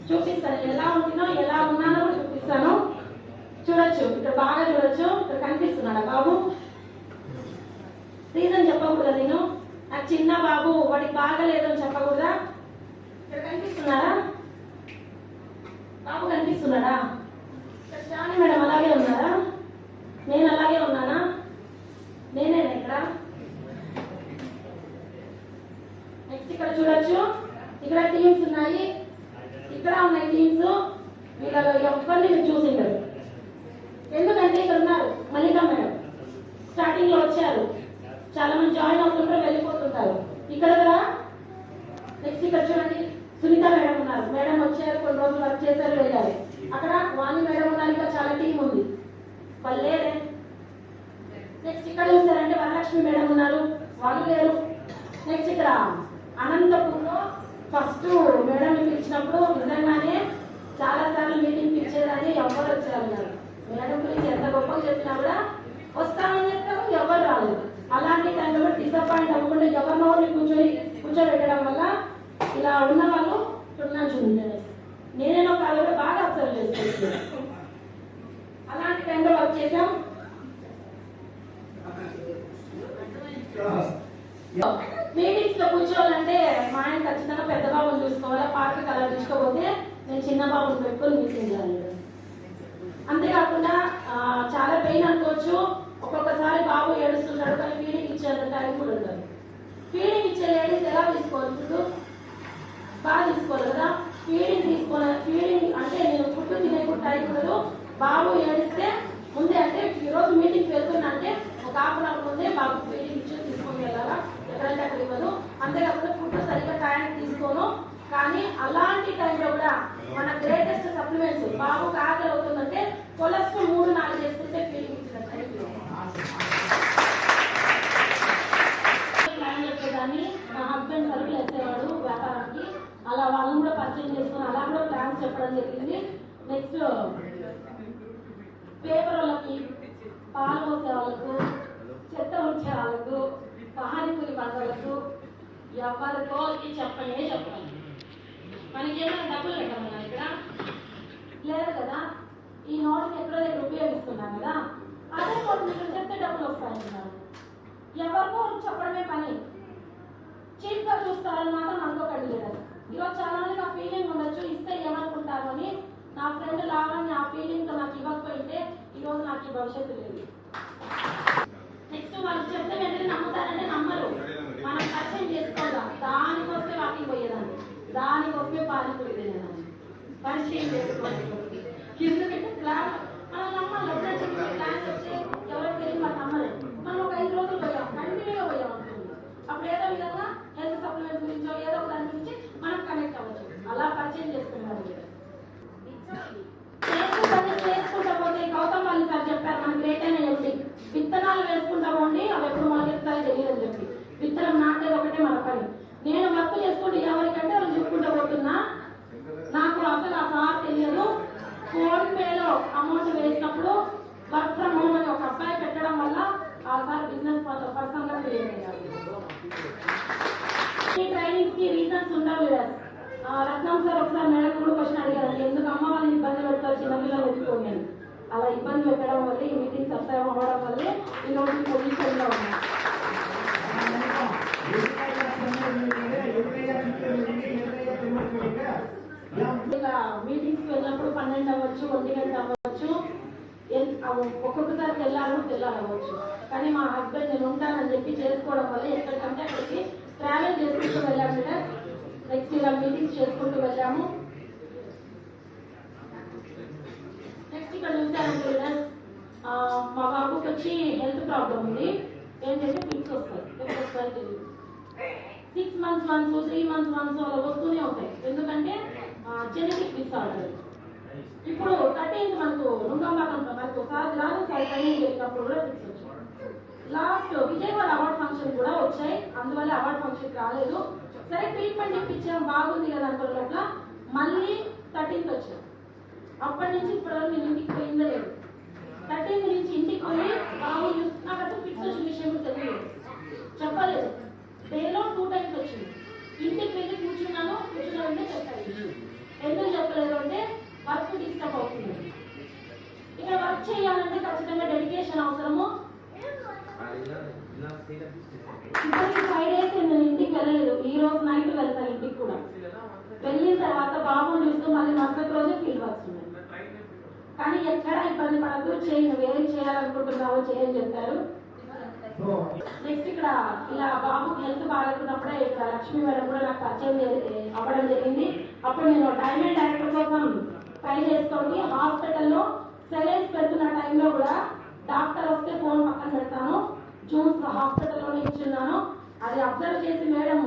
చూపిస్తాను ఎలా ఉంటున్నా ఎలా ఉన్నానో చూపిస్తాను. చూడొచ్చు, ఇక్కడ బాగా చూడొచ్చు. ఇక్కడ కనిపిస్తున్నాడా బాబు? రీజన్ చెప్పకూడదా నేను? నాకు చిన్న బాబు వాడికి బాగలేదు అని చెప్పకూడదా? ఇక్కడ కనిపిస్తున్నాడా బాబు? కనిపిస్తున్నాడా? ఇక్కడ జానీ మేడం అలాగే ఉన్నారా? నేను అలాగే ఉన్నానా? నేనేనా ఇక్కడ? నెక్స్ట్ ఇక్కడ చూడొచ్చు, ఇక్కడ టీమ్స్ ఉన్నాయి, ఇక్కడ ఉన్నాయి టీమ్స్. వీళ్ళలో ఎవరిని మీరు చూసిండరు. ఎందుకంటే ఇక్కడ ఉన్నారు మల్లికా మేడం, స్టార్టింగ్ లో వచ్చారు, చాలా మంది జాయిన్ అవుతుంటారు, వెళ్ళిపోతుంటారు. ఇక్కడ కదా. నెక్స్ట్ ఇక్కడ చూడండి, సునీత మేడం ఉన్నారు. మేడం వచ్చారు, కొన్ని రోజులు వర్క్ చేశారు, వెళ్ళారు. అక్కడ వాణి మేడం ఉన్నారు, ఇంకా చాలా టీం ఉంది, వాళ్ళు లేరే. నెక్స్ట్ ఇక్కడ చూసారంటే వరలక్ష్మి మేడం ఉన్నారు, వాళ్ళు లేరు. నెక్స్ట్ ఇక్కడ అనంతపూర్లో ఫస్ట్ మేడం పిలిచినప్పుడు నిజంగానే చాలా సార్లు మీటింగ్ పిలిచేదని ఎవరు వచ్చారన్నారు. మేడం గురించి ఎంత గొప్పగా చెప్పినా కూడా వస్తామని చెప్పినా ఎవరు రాలేదు. అలాంటి టైంలో డిసప్పాయింట్ అవ్వకుండా ఎవరినోని కూర్చోబెట్టడం వల్ల ఇలా ఉన్న వాళ్ళు చూడండి. నేనేనో కాదు కూడా బాగా అబ్జర్వ్ చేస్తాను. అలాంటి టైంలో వర్క్ చేసాం. మీటింగ్స్ లో కూర్చోవాలంటే మా ఆయన ఖచ్చితంగా పెద్ద బాబుని చూసుకోవాలా, పార్క్ అలా చూసుకోకపోతే నేను చిన్న బాబుని పెట్టుకొని మీటింగ్ చేయాలి. అంతేకాకుండా చాలా పెయిన్ అనుకోవచ్చు. ఒక్కొక్కసారి బాబు ఏడుస్తుంటాడు, కానీ ఫీడింగ్ ఇచ్చేంత టైం కూడా ఉండదు. ఫీడింగ్ ఇచ్చే లేడీస్ ఎలా తీసుకోవాలి? ఫుడ్ బాగా తీసుకోవాలి కదా. ఫీడింగ్ అంటే నేను ఫుడ్ తినేప్పుడు టైం ఉండదు. బాబు ఏడిస్తే ముందే, అంటే ఈరోజు మీటింగ్కి వెళ్తున్నా అంటే ఒక హాఫ్ అన్ అవర్ ముందే బాబు ఫీడింగ్ ఇచ్చి తీసుకొని వెళ్ళాలా, ఎక్కడంటే అక్కడ ఇవ్వదు. అంతేకాకుండా ఫుడ్ సరిగ్గా టైంకి తీసుకోను. కానీ అలాంటి టైంలో కూడా మన గ్రేటెస్ట్ సప్లిమెంట్స్ బాబుకి ఆకలి అవుతుందంటే కొలెస్ట్రాల్ 3-4 చేసుకుంటే ఫీడింగ్ ఇచ్చినట్టు ప్లాన్ చెప్పేదాన్ని. మా హస్బెండ్ సరుకులు వేసేవాడు వ్యాపారానికి, అలా వాళ్ళని కూడా పరిచయం చేసుకుని అలా కూడా ప్లాన్స్ చెప్పడం జరిగింది. నెక్స్ట్ పేపర్ వాళ్ళకి, పాలు పోసే వాళ్ళకు, చెత్త ఉంచే వాళ్ళకు, పానీపూరి బంధువులకు ఎవరికో చెప్పనే చెప్పాలి. మనకి ఏమైనా డబ్బులు పెట్టామన్నా ఇక్కడ లేదు కదా. ఈ నోట్ని ఎక్కడో దగ్గర ఉపయోగిస్తున్నాం కదా, అదే నోట్ మీరు చెప్తే డబ్బులు వస్తాయంటున్నారు. ఎవరికో చెప్పడమే పని. చీప్ గా చూస్తారని మాత్రం అనుకోకండి లేదా. ఈరోజు చాలా మందికి ఆ ఫీలింగ్ ఉండొచ్చు, ఇస్తే ఏమనుకుంటారు అని. నా ఫ్రెండ్ లావణ్య ఆ ఫీలింగ్ తో నాకు ఇవ్వకపోయింటే ఈరోజు నాకు ఈ భవిష్యత్తు లేదు. నెక్స్ట్ వాళ్ళు చెప్తే వెంటనే నమ్ముతారంటే నమ్మరు. మనం పరిచయం చేసుకోదా, దానికొస్తే వాకింగ్ పోయేదాన్ని, దానికొస్తే పానీపూరి తినేదాన్ని. పరిచయం చేసుకోవాలి ఎందుకంటే ప్లాన్ మనం నమ్మాలి. ఎప్పుడైతే ప్లాన్ చెప్తే ఎవరికి తెలియదు వాళ్ళు నమ్మలేదు. మనం ఒక 5 రోజులు పోయాం, కంటిన్యూగా పోయాం అనుకుంది. అప్పుడు ఏదో విధంగా హెల్త్ సప్లిమెంట్ గురించో ఏదో ఒక దాని గురించి మనం కనెక్ట్ అవ్వచ్చు. అలా పరిచయం చేసుకున్నారు. చేసుకుంటా పోతే గౌతమ్ వాళ్ళు సార్ చెప్పారు, మనకి లేట్ అయినా చెప్పి విత్తనాలు వేసుకుంటా పోండి, అవి ఎప్పుడు మొలకెత్తాయో తెలియదు అని చెప్పి. విత్తనం నాటేది ఒకటే మన పని. నేను వర్క్ చేసుకుంటూ ఎవరికంటే వాళ్ళు చెప్పుకుంటూ పోతున్నా. నాకు అసలు ఆ సార్ తెలియదు. ఫోన్ పేలో అమౌంట్ వేసినప్పుడు వర్క్ ఫ్రమ్ హోమ్ అని ఒక అబ్బాయి పెట్టడం వల్ల ఆ సార్ బిజినెస్ పర్సన్ గా క్రియేట్ అయ్యారు. ఈ ట్రైనింగ్ కి రీజన్స్ ఉండవు లేదా. రత్నం సార్ ఒకసారి మేడం కూడా క్వశ్చన్ అడిగారు, ఎందుకు అమ్మ వాళ్ళని ఇబ్బంది పెడతారు చిన్నపిల్లలు ఎత్తుకోండి అని. అలా ఇబ్బంది పెట్టడం వల్ల ఈ మీటింగ్ సక్సెస్ అవ్వడం వల్లే ఈరోజు పొజిషన్ లో ఉన్నాయి. ఇలా మీటింగ్స్ వెళ్ళినప్పుడు 12 అవ్వచ్చు, 1 గంట అవ్వచ్చు, ఒక్కొక్కసారి తెల్లారవచ్చు. కానీ మా హస్బెండ్ నేను ఉంటానని చెప్పి చేసుకోవడం వల్ల ఎక్కడికంటే అక్కడికి ట్రావెల్ చేసుకుంటూ వెళ్ళాము. నెక్స్ట్ ఇలా మీటింగ్స్ చేసుకుంటూ వెళ్ళాము. నెక్స్ట్ ఇక్కడ చూసానంటే మా బాబుకి వచ్చి హెల్త్ ప్రాబ్లం ఉంది. ఏంటంటే ఫిక్స్ వస్తాయి, ఎప్పుడు వస్తాయి తెలియదు. 6 months once, 3 months once అలా వస్తూనే ఉంటాయి. ఎందుకంటే జెనెటిక్ డిసార్డర్. ఇప్పుడు 13th మనకు నుంగంబాకం మనకు సార్ రాదు, సార్ ట్రైనింగ్ చేసినప్పుడు కూడా ఫిక్స్ వచ్చాయి. లాస్ట్ విజయవాడ అవార్డ్ ఫంక్షన్ కూడా వచ్చాయి, అందువల్ల అవార్డ్ ఫంక్షన్ రాలేదు. సరే ట్రీట్మెంట్ ఇప్పించాం, బాగుంది కదా అనుకున్న మళ్ళీ 13th వచ్చాం. అప్పటి నుంచి ఇప్పటివరకు నేను ఇంటికి పోయిందే లేదు. 13th నుంచి ఇంటికి పోయి బాబు నాకు అసలు ఫిక్స్ వచ్చిన విషయం తెలియదు, చెప్పలేదు. డేలో 2 times వచ్చింది. ఇంటికి వెళ్ళి కూర్చున్నాను, కూర్చున్న ఇప్పటికి 5 days నేను ఇంటికి వెళ్ళలేదు. ఈ రోజు నైట్ వెళ్తాను ఇంటికి కూడా. వెళ్ళిన తర్వాత బాబుని చూస్తూ మళ్ళీ మరుసటి రోజు ఫీల్డ్ వర్క్స్ ఉన్నాయి. కానీ ఎక్కడ ఇబ్బంది పడద్దు, నువ్వు ఏం చేయాలనుకుంటున్నావో చేయని చెప్పారు. నెక్స్ట్ ఇక్కడ ఇలా బాబుకి హెల్త్ బాగాలేకున్నప్పుడే ఇక్కడ లక్ష్మీ మేడం కూడా నాకు పరిచయం అవ్వడం జరిగింది. అప్పుడు నేను డైమండ్ డైరెక్టర్ కోసం ట్రై చేసుకోండి. హాస్పిటల్లో సెలైన్స్ పెడుతున్న టైంలో కూడా డాక్టర్ వస్తే ఫోన్ పక్కన పెడతాను. జూన్స్ హాస్పిటల్లోనే ఇచ్చున్నాను. అది అబ్జర్వ్ చేసి మేడం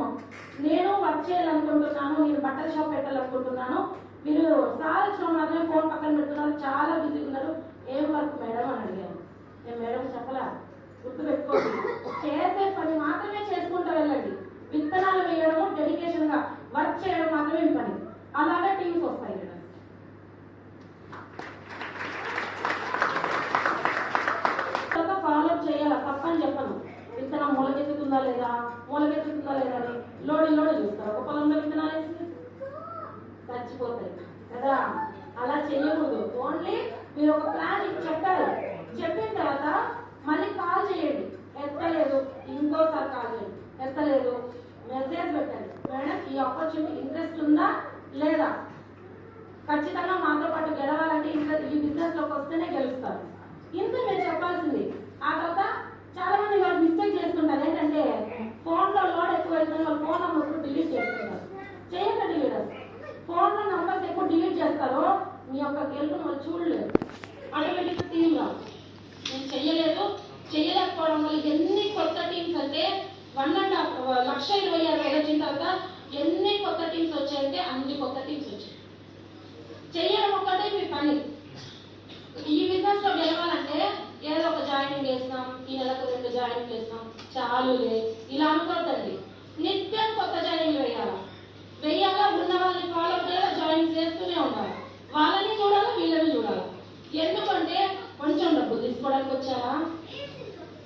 నేను వర్క్ చేయాలనుకుంటున్నాను, నేను బట్టల షాప్ పెట్టాలనుకుంటున్నాను, మీరు సార్ ఇచ్చిన మాత్రమే ఫోన్ పక్కన పెడుతున్నారు, చాలా బిజీ ఉన్నారు, ఏం వర్క్ మేడం అని అడిగాను. నేను మేడం చెప్పలా, గుర్తుపెట్టుకోండి, చేసే పని మాత్రమే చేసుకుంటూ వెళ్ళండి. విత్తనాలు వేయడము డెడికేషన్ గా వర్క్ చేయడం మాత్రమే మీ పని. అలాగే టీమ్స్ వస్తాయి కదా. ఫాలో చేయాలి, తప్పని చెప్పను. విత్తనం మూలకెత్తుతుందా లేదా అని లోడి చూస్తారు. ఒక పొలంలో విత్తనాలు వేసి చచ్చిపోతాయి కదా, అలా చేయకూడదు. ఓన్లీ మీరు ఒక ప్లాన్ చెప్పారు, చెప్పిన తర్వాత మళ్ళీ కాల్ చేయండి. ఎత్తలేదు, ఇంకోసారి కాల్ చేయండి. ఎత్తలేదు, మెసేజ్ పెట్టండి, మేడం ఈ ఆపర్చునిటీ ఇంట్రెస్ట్ ఉందా లేదా, ఖచ్చితంగా మాతో పాటు గెలవాలంటే ఈ బిజినెస్ లోకి వస్తేనే గెలుస్తారు. ఇంత మీరు చెప్పాల్సింది. ఆ తర్వాత చాలా మంది వాళ్ళు మిస్టేక్ చేస్తుంటారు. ఏంటంటే ఫోన్ లో లోడ్ ఎక్కువ అవుతుంది, వాళ్ళు ఫోన్ నంబర్స్ డిలీట్ చేస్తున్నారు. చేయండి లీడర్స్, ఫోన్ లో నంబర్స్ ఎక్కువ డిలీట్ చేస్తారో మీ యొక్క గెలుపును వాళ్ళు చూడలేదు. ఆటోమేటిక్ టీమ్ రా నేను చేయలేకపోవడం వల్ల ఎన్ని కొత్త టీమ్స్ అంటే 1,20,000 వచ్చిన తర్వాత ఎన్ని కొత్త టీమ్స్ వచ్చాయంటే అన్ని కొత్త టీమ్స్ వచ్చాయి. చెయ్యడం ఒక్కటే మీ పని. ఈ బిజినెస్ లో గెలవాలంటే ఏదో ఒక జాయినింగ్ వేసినాం, ఈ నెలకు 2 జాయినింగ్ వేసినాం చాలులే ఇలా అనుకోవద్దండి. నిత్యం కొత్త జాయినింగ్ వెయ్యాలా, ఉన్న వాళ్ళని ఫాలో చేయాలా, జాయినింగ్ చేస్తూనే ఉండాలి. వాళ్ళని చూడాలి, వీళ్ళని చూడాలి. ఎందుకంటే కొంచెం డబ్బులు తీసుకోవడానికి వచ్చారా,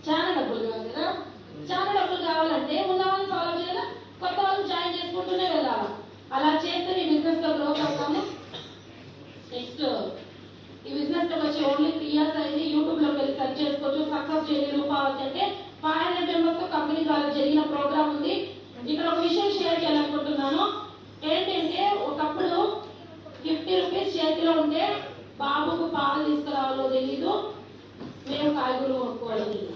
చాలా డబ్బులు కావాలి కదా. చాలా డబ్బులు కావాలంటే ఉన్న వాళ్ళని ఫాలో చేయాలా, కొత్త వాళ్ళని జాయిన్ చేసుకుంటూనే వెళ్ళాలి. అలా చేస్తే ఈ బిజినెస్ లో గ్రోత్ అవుతాము. నెక్స్ట్ ఈ బిజినెస్ లోకి వచ్చి ఓన్లీ 3 years అయింది. యూట్యూబ్ లోకి వెళ్ళి సెర్చ్ చేసుకోవచ్చు. సక్సెస్ జర్నీ రూపావతి అంటే 500 members తో కంపెనీ ద్వారా జరిగిన ప్రోగ్రామ్ ఉంది. ఇక్కడ ఒక విషయం షేర్ చేయాలనుకుంటున్నాను. ఏంటంటే ఒకప్పుడు 50 rupees చేతిలో ఉంటే బాబుకు పాలు తీసుకురావాలో తెలీదు, మేము కాయగూరలు కొనుక్కోవాలో తెలీదు.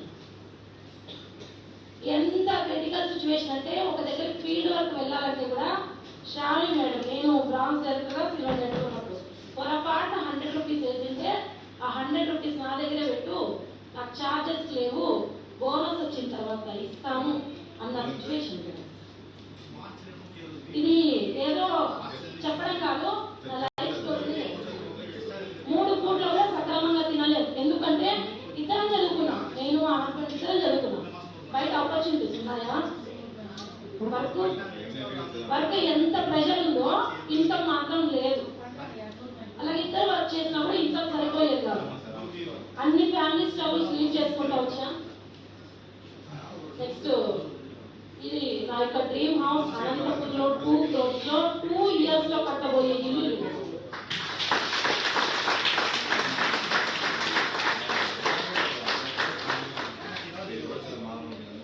ఎంత క్రిటికల్ సిచ్యువేషన్ అంటే ఒక దగ్గర ఫీల్డ్ వర్క్ వెళ్ళాలంటే కూడా శ్రావణి మేడం, నేను బ్రాంచ్ డైరెక్టర్గా సిల్వర్ డైరెక్టర్ ఉన్నప్పుడు పొరపాటు 100 rupees వేసింటే ఆ 100 rupees నా దగ్గరే పెట్టు, నాకు చార్జెస్ లేవు, బోనస్ వచ్చిన తర్వాత ఇస్తాము అన్న సిచ్యువేషన్. ఇది ఏదో చెప్పడం కాదు, నా లైఫ్ స్టోరీ. 3 పూట్ల కూడా సక్రమంగా తినలేదు. ఎందుకంటే ఇద్దరం చదువుకున్నాం, నేను ఆ హస్బెండ్ ఇద్దరం చదువుకున్నాం. బయట ఆపర్చునిటీస్ ఉన్నాయా? వర్క్ ఎంత ప్రెషర్ ఉందో ఇంత మాత్రం లేదు. అలాగే ఇద్దరు వర్క్ చేసినప్పుడు ఇంత సరిపోయేది కాదు. అన్ని ఫ్యామిలీ స్ట్రగుల్స్ లీడ్ చేసుకుంటూ వచ్చా. నెక్స్ట్ ఇది నా యొక్క డ్రీమ్ హౌస్ అనంతపురంలో 2 crores లో 2 years లో కట్టబోయే ఇల్లు.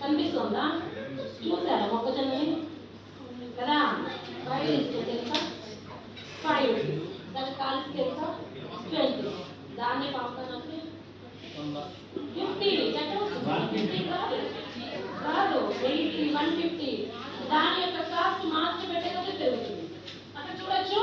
కనిపిస్తుందా? చూసారా మొక్కజొన్నని కదా? బయట తెలుసా 5 rupees, దానికి కాల్సి తెలుసా 20, దాన్ని పంపడానికి 50 కాదు 80, 150. దాని యొక్క కాస్ట్ మార్చి పెట్టేది పెరుగుతుంది. అక్కడ చూడొచ్చు.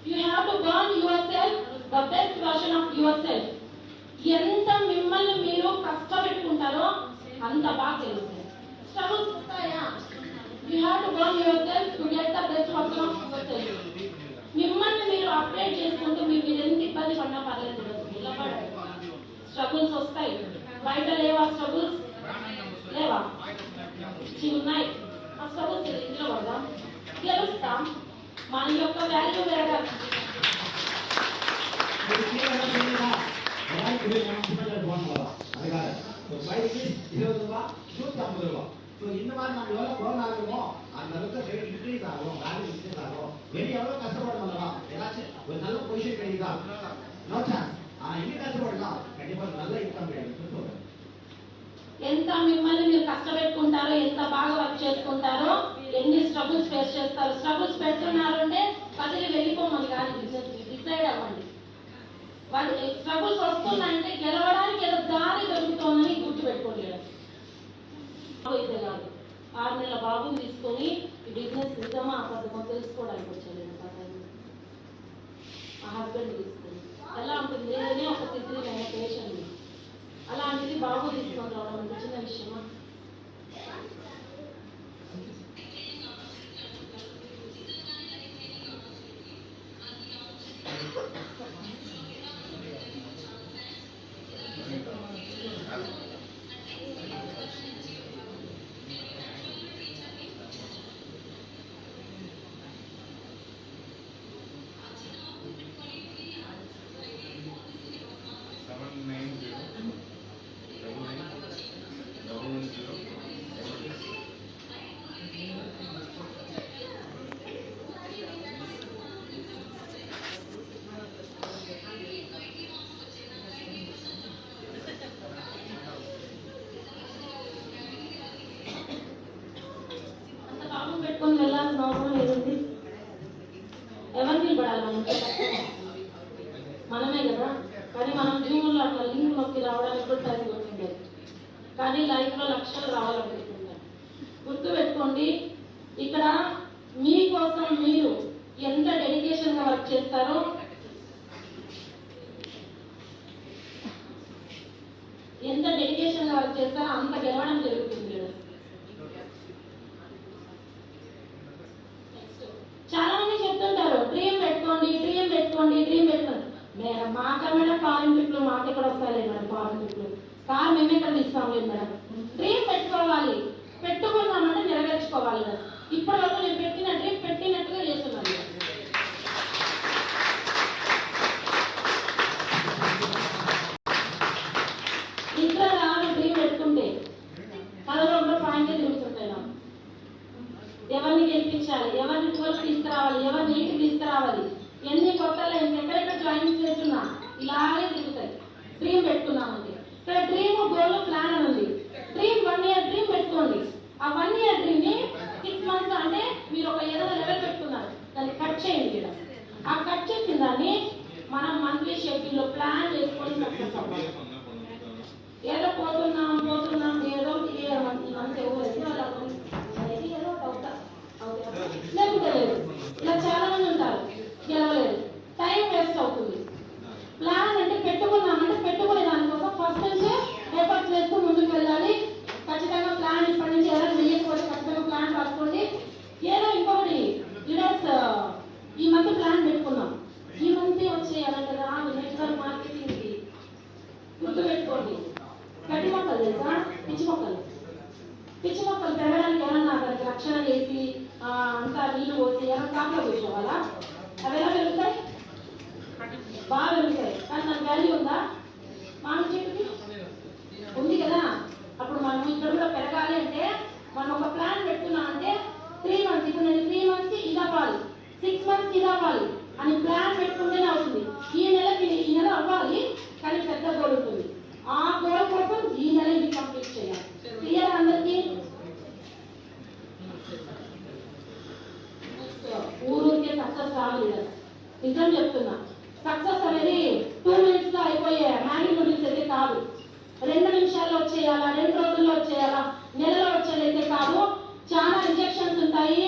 You have to burn yourself, the best version of yourself. ఎంత మిమ్మల్ని మీరు కష్టపెట్టుకుంటారో అంత బాగా తెలుస్తుంది. స్ట్రగుల్స్ వస్తాయా? You have to burn yourself to get the best version of yourself. మిమ్మల్ని మీరు అప్డేట్ చేసుకుంటూ మీరు ఎంత ఇబ్బంది పడినా పర్లేదు, నిలబడండి. స్ట్రగుల్స్ వస్తాయి. బయట లేవా స్ట్రగుల్స్? లేవా? ఉన్నాయి. ఆ స్ట్రగుల్స్ ఇంట్లో పడదాం, గెలుస్తాం. మన యొక్క వాల్యూ పెరగాలి. இந்த மாதிரி நம்ம எவ்வளவு போராடுறோமோ அந்த அளவுக்கு இன்க்ரீஸ் ஆகும், வேல்யூ இன்க்ரீஸ் ஆகும். வெளியே எவ்வளவு கஷ்டப்படுறோம் விஷயம் கிடைக்குதா? No chance. இன்னும் கஷ்டப்படலாம், கண்டிப்பா நல்ல இன்கம் கிடைக்கும். ఎంత మిమ్మల్ని మీరు కష్టపెట్టుకుంటారో, ఎంత బాగా వర్క్ చేసుకుంటారో, ఎన్ని స్ట్రగుల్స్ ఫేస్ చేస్తారు. స్ట్రగుల్స్ పెడుతున్నారు అంటే కదిలి వెళ్ళిపోమని కాదు, బిజినెస్ డిసైడ్ అవ్వండి. వాళ్ళు స్ట్రగుల్స్ వస్తున్నాయంటే గెలవడానికి ఏదో దారి దొరుకుతోందని గుర్తుపెట్టుకోండి. ఇదే కాదు, 6 నెలల బాబుని తీసుకొని ఈ బిజినెస్ నిజమా అబద్ధమో తెలుసుకోవడానికి వచ్చాను. మా హస్బెండ్ తీసుకొని ఎలా ఉంటుంది, నేనే ఒక సిద్ధమైన పేషెంట్. అలాంటిది బాబు తీసుకొని రావడం అంటే చిన్న విషయమా? పెట్టుకొని వెళ్ళాల్సిన అవసరం ఏదండి? ఎవరిని పడాలి? మనమే కదా. కానీ మనం జీవుల్లో అట్లా లింక్ నొక్కి రావడానికి కూడా టైం కొట్టిండేది. కానీ లైఫ్లో లక్షలు రావాలనుకుంటున్నాం. గుర్తుపెట్టుకోండి, ఇక్కడ మీకోసం మీరు ఎంత డెడికేషన్గా వర్క్ చేస్తారో, అంత గెలవడం జరుగుతుంది. చాలా మంది చెప్తుంటారు డ్రీమ్ పెట్టుకోండి, డ్రీమ్ పెట్టుకోండి, డ్రీమ్ పెట్టుకోండి. మేడం మాకేమైనా ఫారెన్ ట్రిప్లు మాకు ఎక్కడ వస్తాయి మేడం? ఫారెన్ ట్రిప్లు కార్ మేము ఎక్కడ ఇస్తాం లేదు మేడం. డ్రీమ్ పెట్టుకోవాలి, పెట్టుకున్నామంటే నెరవేర్చుకోవాలి కదా. ఇప్పటి వరకు నేను పెట్టిన డ్రీమ్ పెట్టినట్టుగా చేస్తున్నాను. నిద్ర రాదు డ్రీమ్ పెట్టుకుంటే, కలవరంలో పాయింట్ తిరుగుతుంటాయి. నాకు ఎవరిని గెలిపించాలి, ఎవరిని టూర్కి తీసుకురావాలి, ఎవరిని నీటికి తీసుకురావాలి, ఎన్ని కొత్త లైన్స్ ఎక్కడెక్కడ జాయిన్ చేస్తున్నా ఇలాగే తిరుగుతాయి. డ్రీమ్ పెట్టుకున్నామండి. ఇక్కడ డ్రీమ్ గోల్ ప్లాన్ అని ఉంది. డ్రీమ్ 1 year డ్రీమ్ పెట్టుకోండి. ఆ 1 year డ్రీమ్ ని 6 months అంటే మీరు ఒక ఏదైనా లెవెల్ పెట్టుకున్నారు, దాన్ని కట్ చేయండి. ఆ కట్ చేసిన దాన్ని మనం మంత్లీ షెడ్యూల్ లో ప్లాన్ చేసుకొని సక్సెస్ అవ్వాలి. ఏదో పోతున్నాం ఏదో అంతే లేకపోతే లేదు. ఇలా చాలా మంది ఉంటారు, గెలవలేదు, టైం వేస్ట్ అవుతుంది. ప్లాన్ అంటే పెట్టుకున్నామంటే పెట్టుకునే దానికోసం ఫస్ట్ నుంచే ఎఫర్ట్స్ వేస్తూ ముందుకు వెళ్ళాలి. ఖచ్చితంగా ప్లాన్ ఇప్పటి నుంచి ఎవరైనా వేయకపోతే ఖచ్చితంగా ప్లాన్ రాసుకోండి. ఏదో ఇంకొకటి లీడర్స్ ఈ మంత్ ప్లాన్ పెట్టుకున్నాం, ఈ మంత్ వచ్చేయాలంటే రాదు నెట్వర్క్ మార్కెటింగ్కి. గుర్తుపెట్టుకోండి, గడ్డి మొక్కలు తెలుసా? పిచ్చి మొక్కలు పెరగడానికి ఏమన్నా దానికి రక్షణ చేసి అంతా నీళ్లు పోసి ఏమైనా కాపులో కూర్చోవాలా? అవి ఎలా పెరుగుతాయి? బాగా పెరుగుతాయి. కానీ దానికి వాల్యూ ఉందా? మామిడి చెట్టుకి ఉంది కదా. అప్పుడు మనం ఇక్కడ కూడా పెరగాలి అంటే మనం ఒక ప్లాన్ పెట్టుకున్నామంటే 3 months, ఇప్పుడు నేను 3 months కి ఇది అవ్వాలి, 6 months కి ఇది అవ్వాలి అని ప్లాన్ పెట్టుకుంటేనే అవుతుంది. ఈ నెల అవ్వాలి, కానీ పెద్ద గోల్ ఉంటుంది. ఆ గోల్ కోసం ఈ నెల ఇది కంప్లీట్ చేయాలి. క్లియర్ అందరికీ? ఊరికే సక్సెస్ రావాలి. నిజం చెప్తున్నా, సక్సెస్ అనేది 2 minutes లో అయిపోయే మ్యాగీ నూడిల్స్ అయితే కాదు. 2 నిమిషాల్లో వచ్చేయాలా, 2 రోజుల్లో వచ్చేయాలా, నెలలో వచ్చేదైతే కాదు. చాలా రిజెక్షన్స్ ఉంటాయి,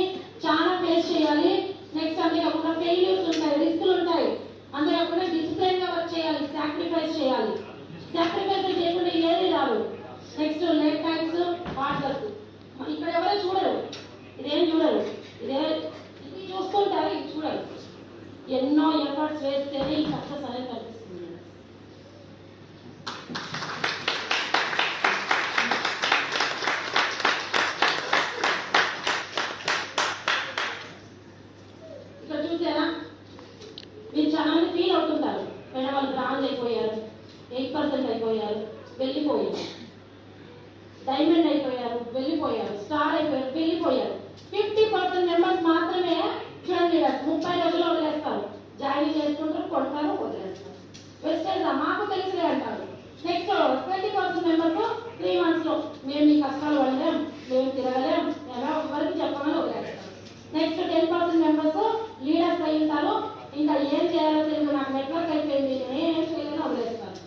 చాలా ఫేస్ చేయాలి. నెక్స్ట్ అంతేకాకుండా ఫెయిల్యూర్స్ ఉంటాయి, రిస్కులు ఉంటాయి. అంతేకాకుండా డిసిప్లైన్ గా వర్క్ చేయాలి, సాక్రిఫైస్ చేయాలి. సాక్రిఫైస్ చేయకుండా ఏది రాదు. Next late times, hard work. ఇక్కడ ఎవరో చూడరు, ఇదేం చూడరు, ఇది చూస్తుంటారు, ఇది చూడరు. ఎన్నో ఎఫర్ట్స్ వేస్తేనే ఈ సక్సెస్ అనేది కనిపిస్తుంది. ఇక్కడ చూసారా, మీరు చాలా మంది ఫీల్ అవుతుంటారు, మేడం వాళ్ళు బ్రాంజ్ అయిపోయారు, 8% అయిపోయారు, వెళ్ళిపోయారు, డైమండ్ అయిపోయారు, వెళ్ళిపోయారు, స్టార్ అయిపోయారు, వెళ్ళిపోయారు. 50% మెంబర్స్ మాత్రమే చూడండి, 30 రోజుల్లో వదిలేస్తారు, జాయిన్ చేసుకుంటారు, నెక్స్ట్ 10% మెంబర్స్ లీడర్స్ అయి ఉంటారు. ఇంకా ఏం చేయాలో తెలియదు, నాకు నెట్వర్క్ అయిపోయింది, నేను ఏం చేయలేని వదిలేస్తాను.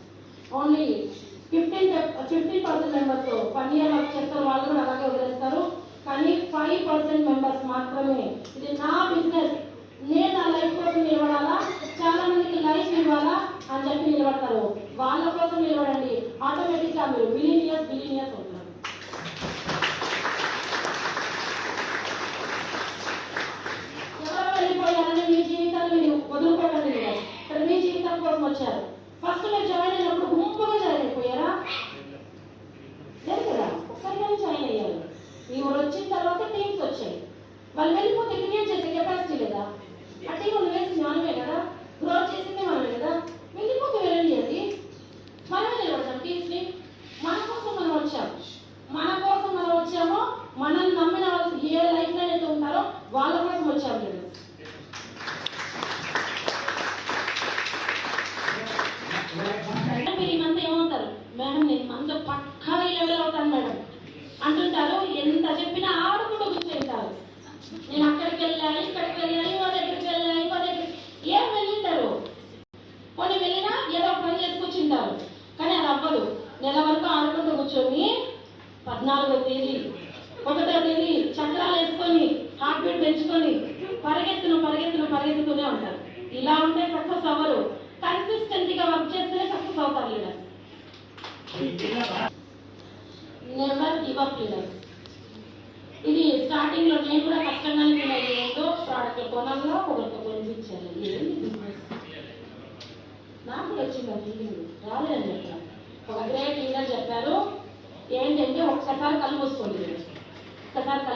ఓన్లీ 15% మెంబర్స్ 1 year వర్క్ చేస్తారు, వాళ్ళు కూడా అలాగే వదిలేస్తారు. కానీ 5% మెంబర్స్ మాత్రమే ఇది నా బిజినెస్, నేను నా లైఫ్ కోసం నిలబడాలా, చాలా మందికి లైఫ్ ఇవ్వాలా అని చెప్పి నిలబడతారు. వాళ్ళ కోసం నిలబడండి, ఆటోమేటిక్గా మీరు బిలినియర్స్ అవుతారు. ఎవరో వెళ్ళిపోయారని మీ జీవితాన్ని మీరు వదులుకోకండి. ఇక్కడ మీ జీవితం కోసం వచ్చారు. ఫస్ట్ మీరు జాయిన్ అయినప్పుడు గుంపుగా జాయిన్ అయిపోయారా? లేదు కదా, ఒక్కరిగానే జాయిన్ అయ్యారు. ఈ ఊరు వచ్చిన తర్వాత టీమ్స్ వచ్చాయి. వాళ్ళు వెళ్ళిపోతే క్రియేట్ చేసే కెపాసిటీ లేదా? ఆ టీం వేసింది మనమే కదా, గ్రోత్ చేసింది మనమే కదా. వెళ్ళిపోతే వెళ్ళండి, మనమే నిలబడతాం టీమ్స్ని. మన కోసం మనం వచ్చాము, మనల్ని నమ్మిన వాళ్ళు ఏ లైఫ్ లో అయితే ఉంటారో వాళ్ళ కోసం వచ్చాము లేదు. మీరు ఈ మంత్ ఏమవుతారు మేడం, నేను మంత్ పక్కా ఈ లెవెల్ అవుతాను మేడం అంటుంటారు. ఎంత చెప్పినా ఆడుకుంటూ కూర్చుంటారు. నేను అక్కడికి వెళ్ళాలి, ఇక్కడికి వెళ్ళాలి, మా దగ్గరికి వెళ్ళాలి, మా దగ్గర ఏం వెళ్ళింటారు. కొన్ని వెళ్ళినా ఏదో పని చేసుకొచ్చింటారు, కానీ అది అవ్వదు. నెల వరకు ఆడుకుంటూ కూర్చొని 14వ తేదీ 1వ తేదీ చక్రాలు వేసుకొని హార్ట్ బీట్ పెంచుకొని పరిగెత్తుతూనే ఉంటారు. ఇలా ఉంటే సక్సెస్ అవ్వరు. కన్సిస్టెంట్ గా వర్క్ చేస్తేనే సక్సెస్ అవుతారు leaders. Never give up leaders. ఇది స్టార్టింగ్ లో నేను కూడా కష్టంగానే ఫీల్ అయ్యేదో, ప్రోడక్ట్ కొనాలో ఒకరితో కొనిపించాలి. నాకు కూడా వచ్చింది ఆ ఫీలింగ్, రాలేదని చెప్పాను. ఒక గ్రేట్ లీడర్ చెప్పారు ఏంటంటే, ఒక్కసారి కళ్ళు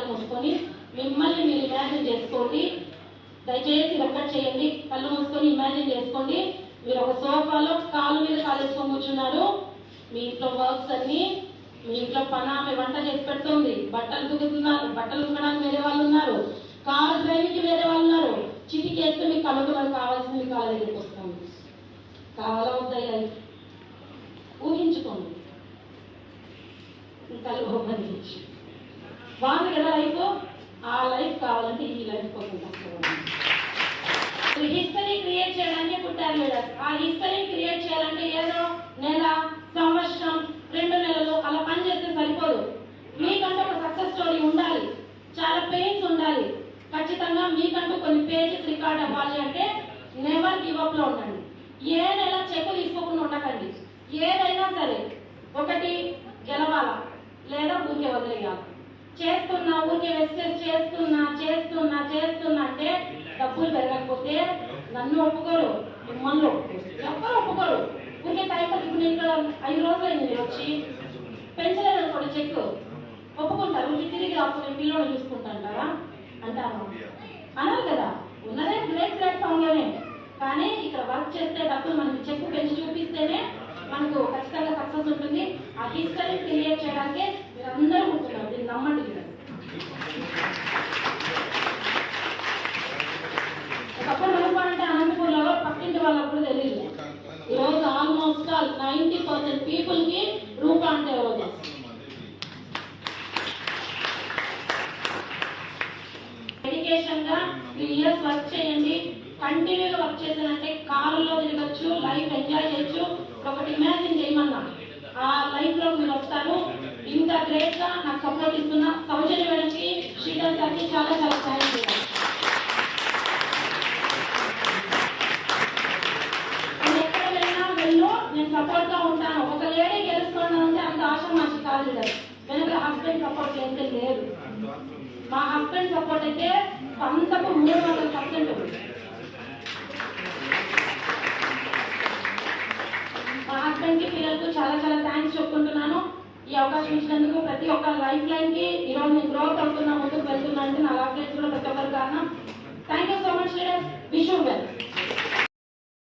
మూసుకొని మిమ్మల్ని మీరు ఇమాజిన్ చేసుకోండి. దయచేసి రికార్డ్ చేయండి. కళ్ళు మూసుకొని ఇమాజిన్ చేసుకోండి, మీరు ఒక సోఫాలో కాలు మీద కాలు వేసుకొని కూర్చున్నారు. మీ ఇంట్లో వర్క్స్ అన్ని, మీ ఇంట్లో పని వంట చేసి పెడుతుంది, బట్టలు ఉతకడానికి వేరే వాళ్ళు ఉన్నారు, కారు డ్రైవింగ్కి వేరే వాళ్ళు ఉన్నారు. చిటికేస్తే మీకు కళ్ళకు మనకు కావాల్సింది కాళ్ళ దగ్గరికి వస్తుంది. కావాలా వద్దా? ఊహించుకోండి. బాగుంది కదా లైఫ్. ఆ లైఫ్ కావాలంటే ఈ లైఫ్ కోసం కష్టపడాలి. హిస్టరీ క్రియేట్ చేయడానికి పుట్టారు లీడర్స్. ఆ హిస్టరీ క్రియేట్ చేయాలంటే ఏదో నెల, సంవత్సరం, 2 నెలలు అలా పని చేస్తే సరిపోదు. మీకంటూ ఒక సక్సెస్ స్టోరీ ఉండాలి, చాలా పెయిన్స్ ఉండాలి. ఖచ్చితంగా మీకంటూ కొన్ని పేజెస్ రికార్డ్ అవ్వాలి అంటే నెవర్ గివ్ అప్ లో ఉండండి. ఏ నెల చెక్కు తీసుకోకుండా ఉండకండి. ఏదైనా సరే ఒకటి గెలవాలా లేదా ఊరికే వదిలేయాలి. చేస్తున్నా ఊరికే వెస్టేజ్ చేస్తున్నా అంటే డబ్బులు పెరగకపోతే నన్ను ఒప్పుకోరు, మిమ్మల్ని ఎవ్వరు ఒప్పుకోరు. ఊరికే టైం ఇప్పుడు నేను ఇక్కడ 5 రోజులు అయింది నేను వచ్చి, పెంచలేదు అనుకోండి చెక్, ఒప్పుకుంటారు. ఊరికి తిరిగి రాకపోతే పిల్లలు చూసుకుంటారా అంటారు, అన్నారు కదా. ఉన్నదే గ్రేట్ ప్లాట్ఫామ్ లోనే, కానీ ఇక్కడ వర్క్ చేస్తే డబ్బులు మనకి చెక్ పెంచి చూపిస్తేనే మనకు ఖచ్చితంగా సక్సెస్ ఉంటుంది. ఆ హిస్టరీ క్రియేట్ చేయడానికి మీరు అందరూ ఉంటున్నారు, దీన్ని నమ్మండి. ఒకప్పుడు రూపాలంటే అనంతపూర్లో పక్కింటి వాళ్ళకు కూడా తెలియదు. ఈరోజు ఆల్మోస్ట్ 90% పీపుల్ కి రూపా అంటే ఎవరు. డెడికేషన్ గా 3 years వర్క్ చేయండి. కంటిన్యూగా వర్క్ చేశానంటే కారులో తిరగచ్చు, లైఫ్ ఎంజాయ్ చేయొచ్చు. ఒకటి ఇమాజిన్ చేయమన్నా, ఆ లైఫ్ లో మీరు వస్తారు. ఇంత గ్రేట్ గా నాకు సపోర్ట్ ఇస్తున్న సౌజన్య మేడంకి, శ్రీధర్ సార్కి చాలా థ్యాంక్స్ చేయాలి. నేను ఎక్కడ వెళ్ళినా నేను సపోర్ట్ గా ఉంటాను. ఒక లేడీ గెలుస్తున్నానంటే అంత ఆశామాషి కాదు లేదు. వెనక హస్బెండ్ సపోర్ట్ అయితే లేదు. మా హస్బెండ్ సపోర్ట్ అయితే 100కు 300%. మా హస్బెండ్ కి, పిల్లలకు చాలా థ్యాంక్స్ చెప్పుకుంటున్నాను. ఈ అవకాశం ఇచ్చినందుకు ప్రతి ఒక్క లైఫ్ లైన్ కి ఈరోజు నేను గ్రోత్ అవుతున్నా, ముందుకు వెళ్తున్నా అంటే నా లైఫ్ లైన్స్ కూడా ప్రతి ఒక్కరు కారణం.